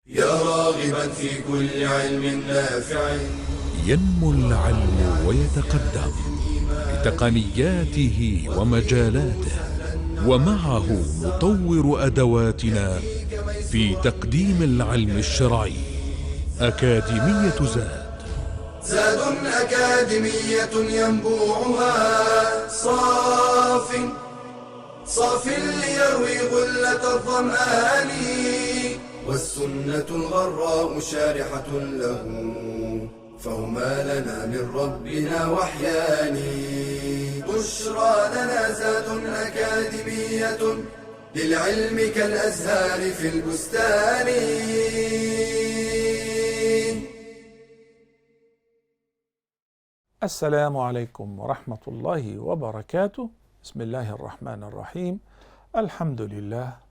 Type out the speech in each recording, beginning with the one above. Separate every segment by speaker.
Speaker 1: يا راغبا في كل علم نافع.
Speaker 2: ينمو العلم ويتقدم بتقنياته ومجالاته، ومعه نطور أدواتنا في تقديم العلم الشرعي. أكاديمية
Speaker 1: زاد أكاديمية ينبوعها صاف ليروي غلة الظمآن، والسنة الغراء شارحة له، فهما لنا من ربنا وحيان. بشرى لنا زاد أكاديمية للعلم كالأزهار في البستان.
Speaker 3: السلام عليكم ورحمة الله وبركاته. بسم الله الرحمن الرحيم. الحمد لله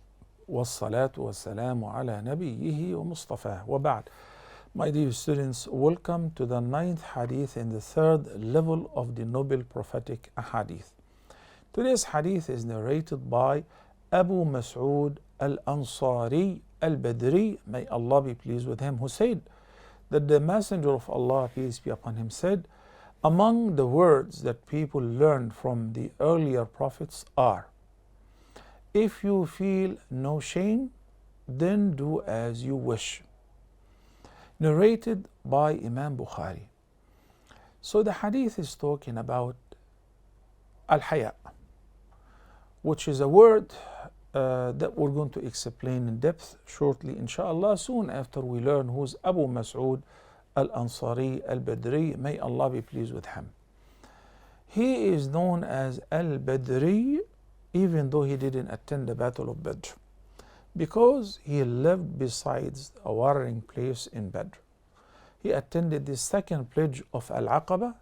Speaker 3: والصلاة والسلام على نبيه ومصطفاه وبعد. My dear students, welcome to the 9th hadith in the 3rd level of the noble prophetic hadith. Today's hadith is narrated by Abu Mas'ud al-Ansari al-Badri, may Allah be pleased with him, who said that the Messenger of Allah, peace be upon him, said, among the words that people learned from the earlier prophets are, if you feel no shame, then do as you wish. Narrated by Imam Bukhari. So the hadith is talking about al-Haya, which is a word that we're going to explain in depth shortly, inshallah, soon after we learn who's Abu Mas'ud al-Ansari al-Badri, may Allah be pleased with him. He is known as al-Badri even though he didn't attend the Battle of Badr, because he lived besides a watering place in Badr. He attended the second pledge of Al-Aqaba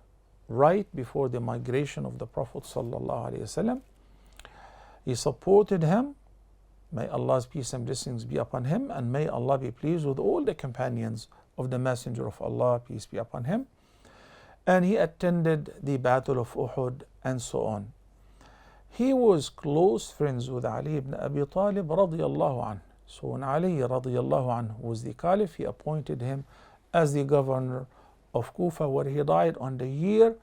Speaker 3: right before the migration of the Prophet ﷺ. He supported him. May Allah's peace and blessings be upon him, and may Allah be pleased with all the companions of the Messenger of Allah, peace be upon him. And he attended the Battle of Uhud and so on. He was close friends with Ali ibn Abi Talib radiyallahu anhu. So when Ali radiyallahu anhu was the caliph, he appointed him as the governor of Kufa, where he died on the year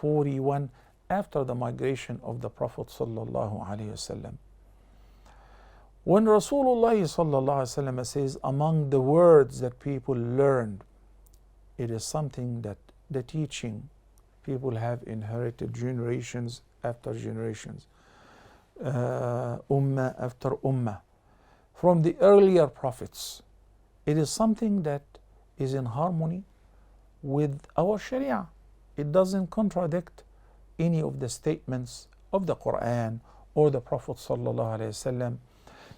Speaker 3: 41 after the migration of the Prophet sallallahu alaihi wasallam. When Rasulullah sallallahu alaihi wasallam says among the words that people learned, it is something that the teaching people have inherited generations after generations, ummah after ummah, from the earlier prophets. It is something that is in harmony with our Sharia. It doesn't contradict any of the statements of the Quran or the Prophet sallallahu alaihi wasallam.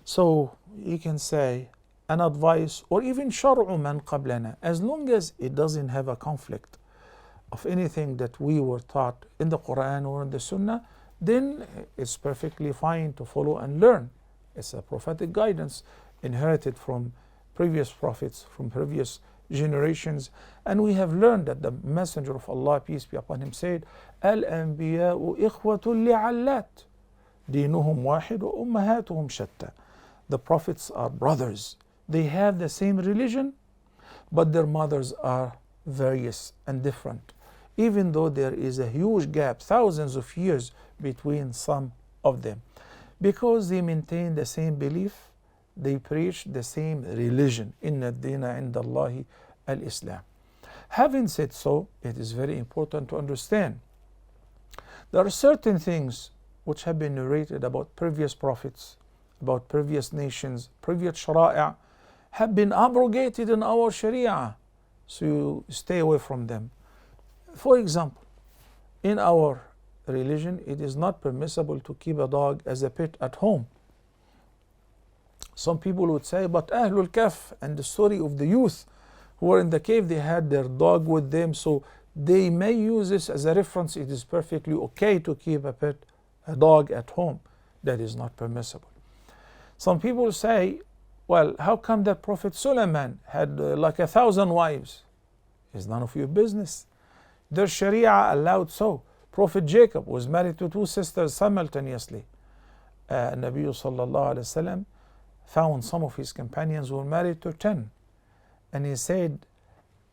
Speaker 3: So you can say an advice or even shar'u man qablana, as long as it doesn't have a conflict of anything that we were taught in the Quran or in the Sunnah, then it's perfectly fine to follow and learn. It's a prophetic guidance inherited from previous prophets, from previous generations. And we have learned that the Messenger of Allah, peace be upon him, said, Al-Anbiya'u ikhwatul li'allat, dinuhum wahid wa ummahatuhum shatta. The prophets are brothers. They have the same religion, but their mothers are various and different, even though there is a huge gap, thousands of years between some of them. Because they maintain the same belief, they preach the same religion. Inna ad-dina inda Allahi al-Islam. Having said so, it is very important to understand there are certain things which have been narrated about previous prophets, about previous nations, previous shara'a, have been abrogated in our Sharia. So you stay away from them. For example, in our religion, it is not permissible to keep a dog as a pet at home. Some people would say, but Ahlul Kahf and the story of the youth who were in the cave, they had their dog with them, so they may use this as a reference. It is perfectly okay to keep a dog at home. That is not permissible. Some people say, well, how come that Prophet Suleiman had like 1,000 wives? It's none of your business. Their Sharia allowed so. Prophet Jacob was married to 2 sisters simultaneously. Nabi sallallahu alaihi wasallam found some of his companions were married to 10. And he said,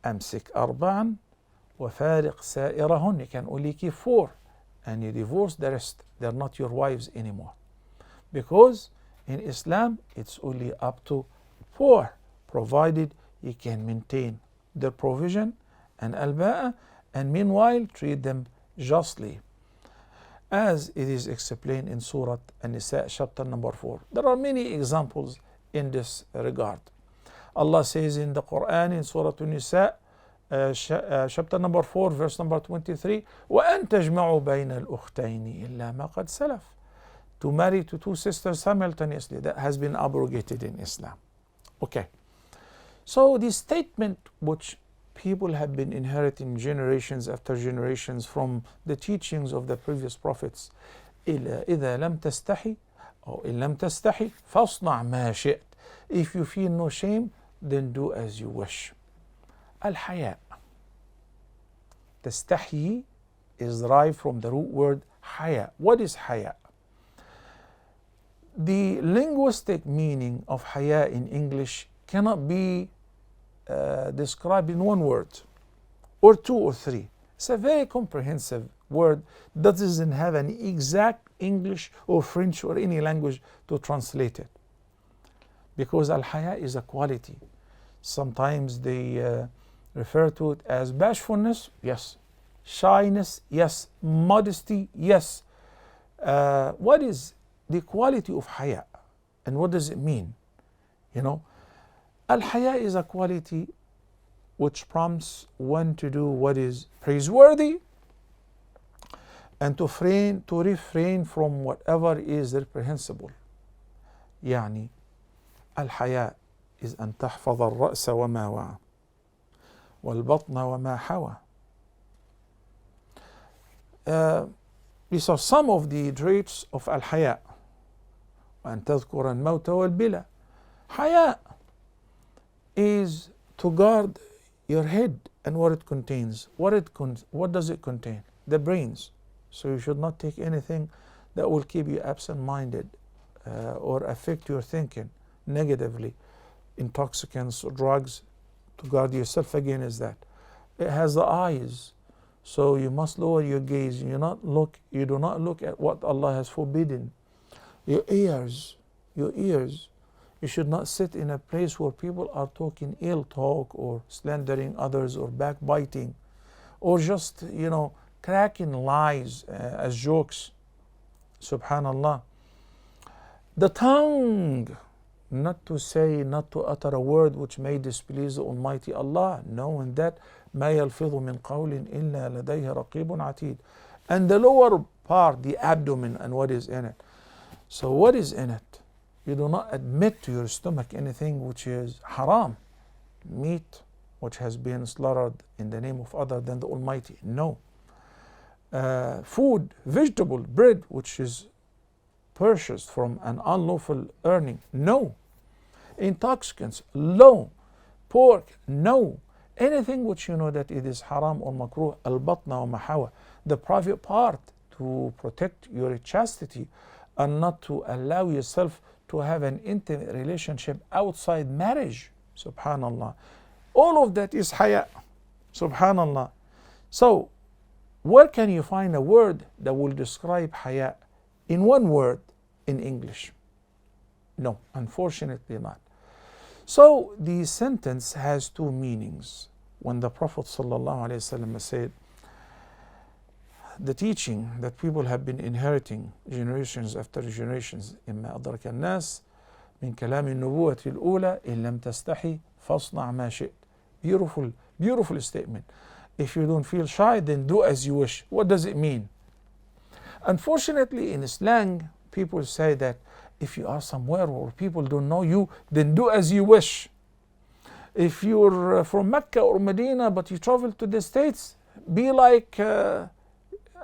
Speaker 3: أمسك أربعا وفارق سائرهن. You can only keep 4 and you divorce the rest. They're not your wives anymore. Because in Islam, it's only up to 4, provided you can maintain their provision and al-ba'a, and meanwhile treat them justly, as it is explained in Surah An-Nisa, chapter number 4. There are many examples in this regard. Allah says in the Quran, in Surah An-Nisa, chapter number 4, verse number 23, وَأَن تَجْمَعُوا بَيْنَ الْأُخْتَيْنِ إِلَّا مَا قَدْ سَلَفَ. To marry to 2 sisters simultaneously, that has been abrogated in Islam. Okay. So the statement which people have been inheriting generations after generations from the teachings of the previous prophets, إِذَا لَمْ تَسْتَحِ أو إِن لَمْ تَسْتَحِ فَاصْنَعْ مَا شِئْتَ. If you feel no shame, then do as you wish. Al-Haya. Tastahi is derived from the root word Haya. What is Haya? The linguistic meaning of Haya in English cannot be described in 1 word or 2 or 3. It's a very comprehensive word that doesn't have an exact English or French or any language to translate it. Because Al-Haya is a quality. Sometimes they refer to it as bashfulness, yes. Shyness, yes. Modesty, yes. What is the quality of Haya? And what does it mean? You know, Al-Haya is a quality which prompts one to do what is praiseworthy and to refrain from whatever is reprehensible. يعني الحياء is أن تحفظ الرأس وما وعى والبطن وما حوى. These are some of the traits of الحياء. وأن تذكر الموت والبلى. حياء is to guard your head and what it contains. What does it contain? The brains. So you should not take anything that will keep you absent-minded or affect your thinking negatively. Intoxicants or drugs, to guard yourself against that. It has the eyes, so you must lower your gaze. You do not look at what Allah has forbidden. Your ears, you should not sit in a place where people are talking ill talk or slandering others or backbiting or just, cracking lies as jokes. Subhanallah. The tongue, not to utter a word which may displease the Almighty Allah, knowing that ما يلفظ من قول إلا لديه رقيب عتيد. And the lower part, the abdomen and what is in it. So what is in it? You do not admit to your stomach anything which is haram, meat which has been slaughtered in the name of other than the Almighty. No. Food, vegetable, bread which is purchased from an unlawful earning. No. Intoxicants. No. Pork. No. Anything which you know that it is haram or makruh. Al-batna wa mahawa. The private part, to protect your chastity and not to allow yourself to have an intimate relationship outside marriage. Subhanallah. All of that is haya. Subhanallah. So, where can you find a word that will describe haya in 1 word in English? No, unfortunately not. So, the sentence has 2 meanings. When the Prophet ﷺ said, the teaching that people have been inheriting generations after generations, إما أدرك الناس من كلام النبوة الأولى إن لم تستحي فاصنع ما شئت. Beautiful statement. If you don't feel shy, then do as you wish. What does it mean? Unfortunately, in slang, people say that if you are somewhere where people don't know you, then do as you wish. If you're from Mecca or Medina, but you travel to the States, be like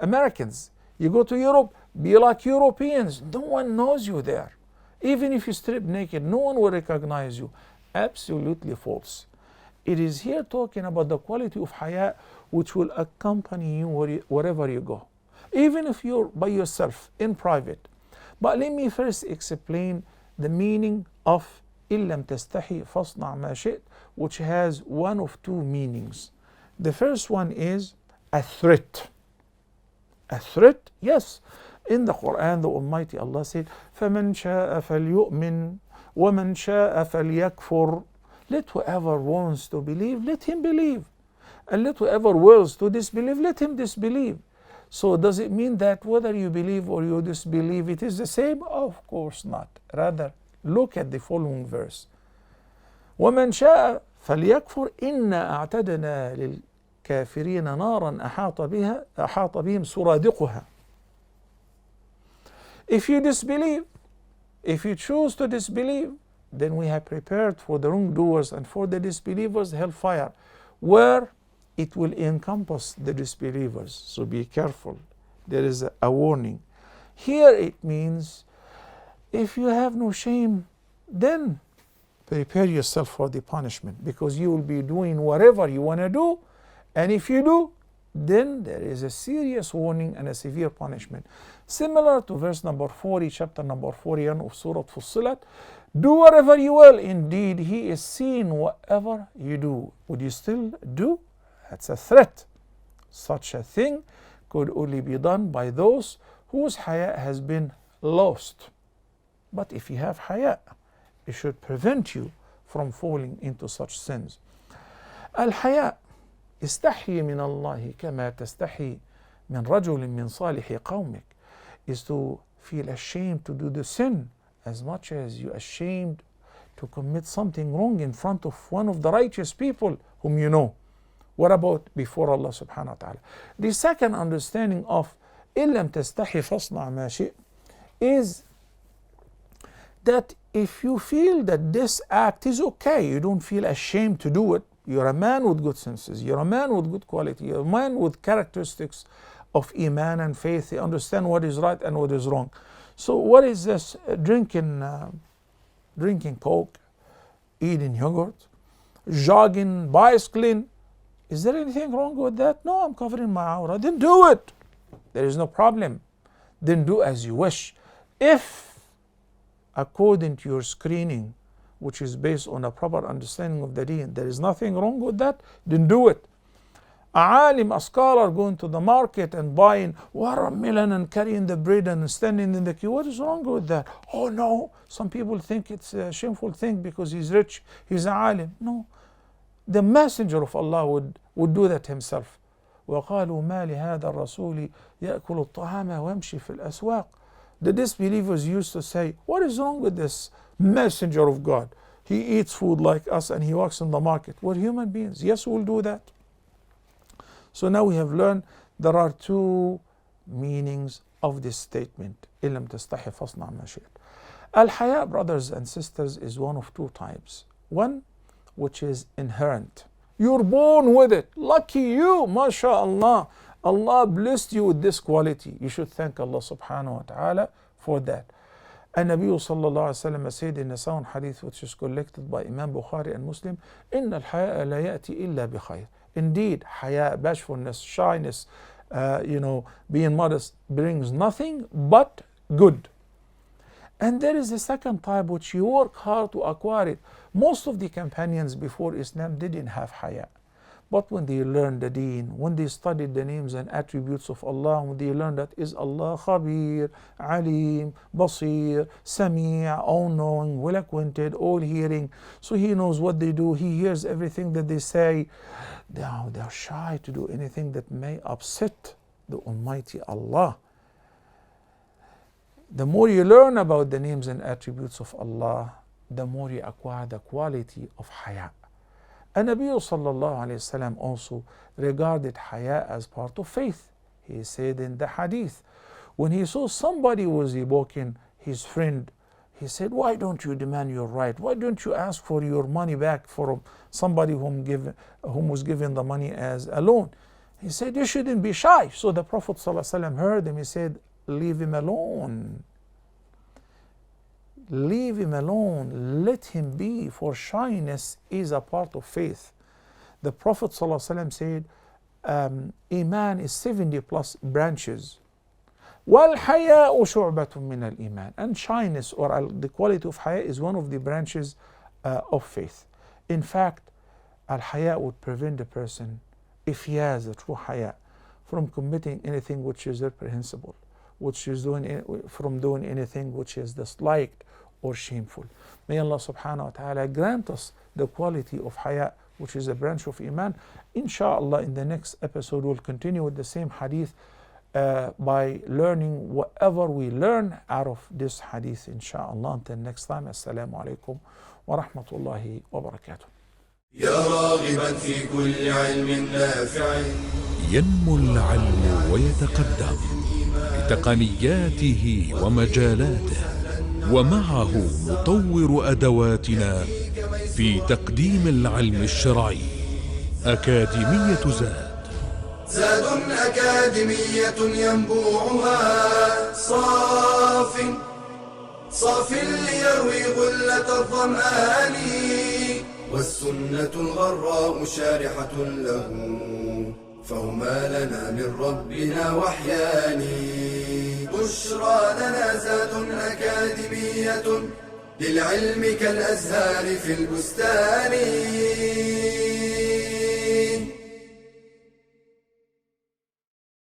Speaker 3: Americans. You go to Europe, be like Europeans. No one knows you there. Even if you strip naked, no one will recognize you. Absolutely false. It is here talking about the quality of haya which will accompany you wherever you go. Even if you're by yourself, in private. But let me first explain the meaning of إن لم تستحي فاصنع ما شئت, which has one of two meanings. The first one is a threat. A threat, yes. In the Quran, the Almighty Allah said, فَمَنْ شَاءَ فَلْيُؤْمِنْ وَمَنْ شَاءَ فَلْيَكْفُرْ. Let whoever wants to believe, let him believe. And let whoever wills to disbelieve, let him disbelieve. So does it mean that whether you believe or you disbelieve, it is the same? Of course not. Rather, look at the following verse. وَمَنْ شَاءَ فَلْيَكْفُرْ إِنَّا أَعْتَدْنَا لِلْكَافِرِينَ نَارًا أَحَاطَ بِهِمْ سُرَادِقُهَا. If you disbelieve, if you choose to disbelieve, then we have prepared for the wrongdoers and for the disbelievers hellfire, where it will encompass the disbelievers. So be careful. There is a warning. Here it means if you have no shame, then prepare yourself for the punishment, because you will be doing whatever you want to do, and if you do, then there is a serious warning and a severe punishment. Similar to verse number 40, chapter number 41 of Surah Fussilat, do whatever you will, indeed he is seeing whatever you do. Would you still do? That's a threat. Such a thing could only be done by those whose haya has been lost. But if you have haya, it should prevent you from falling into such sins. Al-haya, استحي من الله كما تستحي من رجل من صالح قومك, is to feel ashamed to do the sin as much as you're ashamed to commit something wrong in front of one of the righteous people whom you know. What about before Allah subhanahu wa ta'ala? The second understanding of إن لم تستحي فاصنع ما شئت is that if you feel that this act is okay, you don't feel ashamed to do it, you're a man with good senses, you're a man with good quality, you're a man with characteristics of iman and faith, you understand what is right and what is wrong. So what is this? Drinking Coke, eating yogurt, jogging, bicycling. Is there anything wrong with that? No, I'm covering my aura. Then do it. There is no problem. Then do as you wish. If according to your screening, which is based on a proper understanding of the deen, there is nothing wrong with that, then do it. A alim, a scholar going to the market and buying watermelon and carrying the bread and standing in the queue, what is wrong with that? Oh no, some people think it's a shameful thing because he's rich, he's a alim. No, the messenger of Allah would do that himself. وَقَالُوا مَا لِهَذَا الرَّسُولِ يَأْكُلُ الطَّعَامَ وَيَمْشِي فِي الْأَسْوَاقِ. The disbelievers used to say, what is wrong with this messenger of God? He eats food like us and he walks in the market. We're human beings. Yes, we'll do that. So now we have learned there are two meanings of this statement. إِن لَمْ تَسْتَحِ فَاصْنَعْ مَا شِئْتَ. Al-haya, brothers and sisters, is one of two types. One, which is inherent. You're born with it. Lucky you, mashallah. Allah blessed you with this quality. You should thank Allah subhanahu wa ta'ala for that. And Nabi sallallahu alayhi wa sallam said in a sound hadith which is collected by Imam Bukhari and Muslim, إِنَّ الْحَيَاءَ لَا يَأْتِي إِلَّا بِخَيْرٍ. Indeed, haya, bashfulness, shyness, being modest brings nothing but good. And there is a second type which you work hard to acquire it. Most of the companions before Islam didn't have haya. But when they learned the deen, when they studied the names and attributes of Allah, when they learned that is Allah Khabir, Alim, Basir, Sami', all-knowing, well-acquainted, all-hearing. So He knows what they do, He hears everything that they say. Now they're shy to do anything that may upset the Almighty Allah. The more you learn about the names and attributes of Allah, the more you acquire the quality of haya. And Nabi sallallahu alayhi wasallam also regarded haya as part of faith. He said in the hadith, when he saw somebody was evoking his friend, he said, why don't you demand your right? Why don't you ask for your money back from somebody whom was given the money as a loan? He said, you shouldn't be shy. So the Prophet sallallahu alayhi wasallam heard him. He said, leave him alone. Leave him alone. Let him be, for shyness is a part of faith. The Prophet ﷺ said, Iman is 70 plus branches. وَالْحَيَاءُ شُعْبَةٌ مِّنَ الْإِيمَانِ. And shyness, or the quality of haya, is one of the branches of faith. In fact, al-haya would prevent a person, if he has a true haya, from committing anything which is reprehensible, from doing anything which is disliked or shameful. May Allah subhanahu wa ta'ala grant us the quality of haya, which is a branch of iman. Inshallah, in the next episode we'll continue with the same hadith by learning whatever we learn out of this hadith, inshallah. Until next time, assalamu alaikum wa rahmatullahi wa barakatuh.
Speaker 1: يا راغبا في كل علم نافع
Speaker 2: ينمو العلم ويتقدم بتقنياته ومجالاته، ومعه نطور أدواتنا في تقديم العلم الشرعي. أكاديمية
Speaker 1: زاد أكاديمية ينبوعها صاف ليروي غلة الظمآن، والسنة الغراء شارحة له، فهما لنا من ربنا وحيان. بشرى لنا زاد أكاديمية للعلم كالأزهار في البستان.